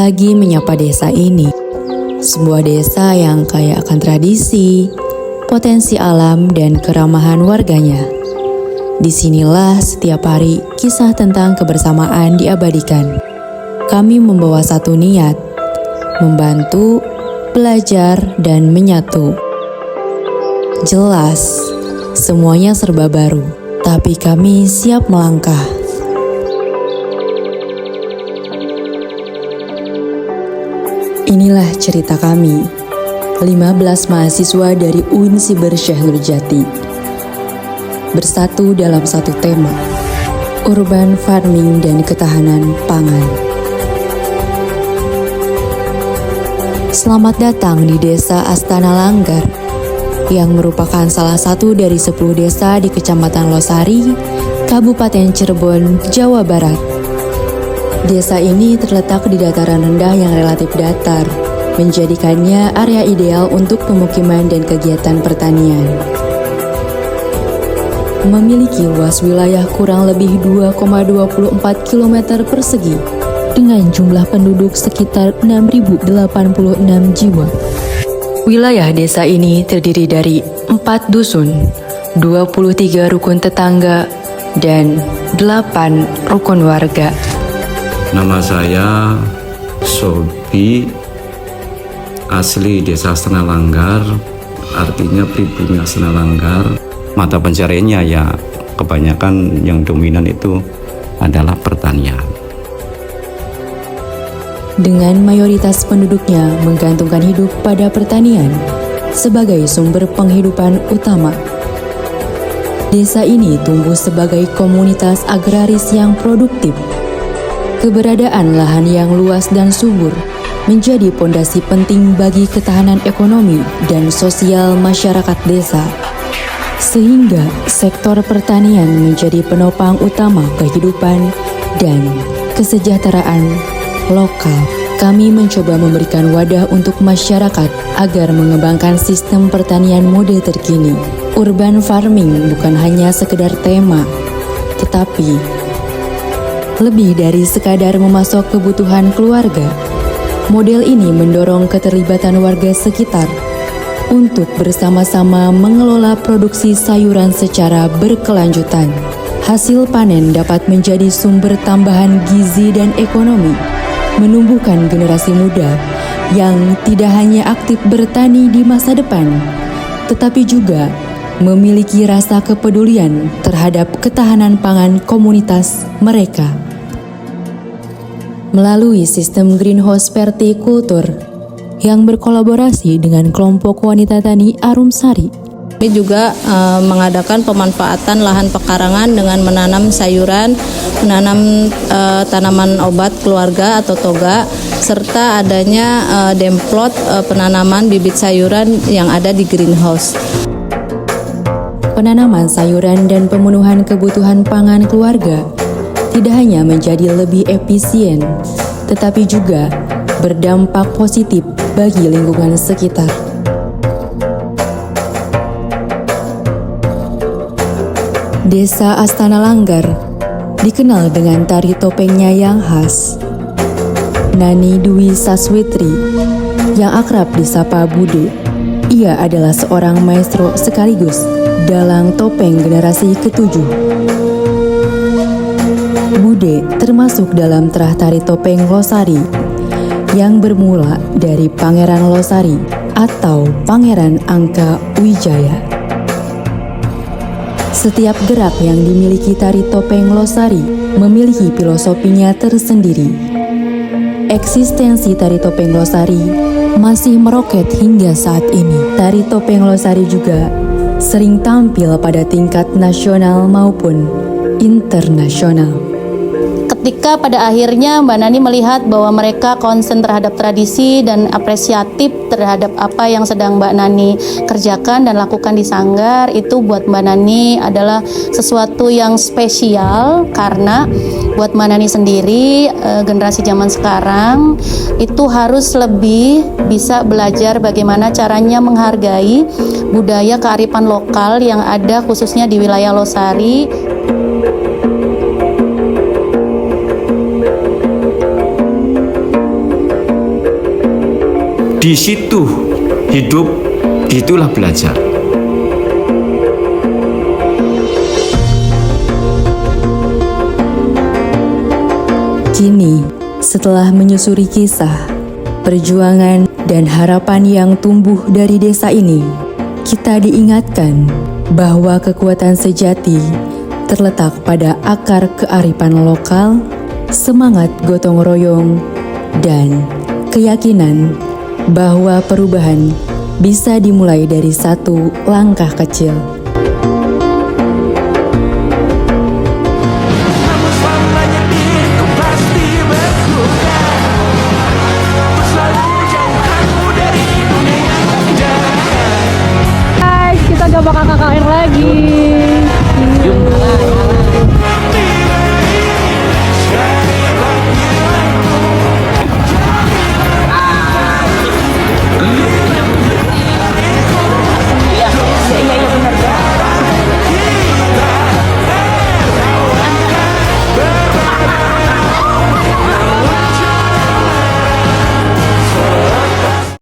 lagi menyapa desa ini. Sebuah desa yang kaya akan tradisi, potensi alam, dan keramahan warganya. Disinilah setiap hari kisah tentang kebersamaan diabadikan. Kami membawa satu niat, membantu, belajar, dan menyatu. Jelas, semuanya serba baru, tapi kami siap melangkah. Inilah cerita kami, 15 mahasiswa dari UIN Siber Syekh Nurjati. Bersatu dalam satu tema, urban farming dan ketahanan pangan. Selamat datang di Desa Astana Langgar, yang merupakan salah satu dari 10 desa di Kecamatan Losari, Kabupaten Cirebon, Jawa Barat. Desa ini terletak di dataran rendah yang relatif datar, menjadikannya area ideal untuk pemukiman dan kegiatan pertanian. Memiliki luas wilayah kurang lebih 2,24 km persegi, dengan jumlah penduduk sekitar 6.086 jiwa. Wilayah desa ini terdiri dari 4 dusun, 23 rukun tetangga, dan 8 rukun warga. Nama saya Sobi, asli Desa Astana Langgar, artinya pribumi Astana Langgar. Mata pencariannya ya kebanyakan yang dominan itu adalah pertanian. Dengan mayoritas penduduknya menggantungkan hidup pada pertanian sebagai sumber penghidupan utama. Desa ini tumbuh sebagai komunitas agraris yang produktif. Keberadaan lahan yang luas dan subur menjadi pondasi penting bagi ketahanan ekonomi dan sosial masyarakat desa. Sehingga sektor pertanian menjadi penopang utama kehidupan dan kesejahteraan lokal. Kami mencoba memberikan wadah untuk masyarakat agar mengembangkan sistem pertanian mode terkini. Urban farming bukan hanya sekedar tema, tetapi lebih dari sekadar memasok kebutuhan keluarga. Model ini mendorong keterlibatan warga sekitar untuk bersama-sama mengelola produksi sayuran secara berkelanjutan. Hasil panen dapat menjadi sumber tambahan gizi dan ekonomi, menumbuhkan generasi muda yang tidak hanya aktif bertani di masa depan, tetapi juga memiliki rasa kepedulian terhadap ketahanan pangan komunitas mereka. Melalui sistem greenhouse vertikultur yang berkolaborasi dengan kelompok wanita tani Arumsari, kami juga mengadakan pemanfaatan lahan pekarangan dengan menanam sayuran, menanam tanaman obat keluarga atau toga, serta adanya demplot penanaman bibit sayuran yang ada di greenhouse. Penanaman sayuran dan pemenuhan kebutuhan pangan keluarga tidak hanya menjadi lebih efisien, tetapi juga berdampak positif bagi lingkungan sekitar. Desa Astana Langgar dikenal dengan tari topengnya yang khas. Nani Dwi Saswitri, yang akrab disapa Bude, ia adalah seorang maestro sekaligus dalang topeng generasi ke-7. Bude termasuk dalam terah tari topeng Losari yang bermula dari Pangeran Losari atau Pangeran Angka Wijaya. Setiap gerak yang dimiliki tari topeng Losari memiliki filosofinya tersendiri. Eksistensi tari topeng Losari masih meroket hingga saat ini. Tari topeng Losari juga sering tampil pada tingkat nasional maupun internasional. Ketika pada akhirnya Mbak Nani melihat bahwa mereka konsen terhadap tradisi dan apresiatif terhadap apa yang sedang Mbak Nani kerjakan dan lakukan di Sanggar, itu buat Mbak Nani adalah sesuatu yang spesial, karena buat Mbak Nani sendiri, generasi zaman sekarang itu harus lebih bisa belajar bagaimana caranya menghargai budaya kearifan lokal yang ada khususnya di wilayah Losari. di situ hidup, itulah belajar. Kini, setelah menyusuri kisah, perjuangan, dan harapan yang tumbuh dari desa ini, kita diingatkan bahwa kekuatan sejati terletak pada akar kearifan lokal, semangat gotong royong, dan keyakinan bahwa perubahan bisa dimulai dari satu langkah kecil.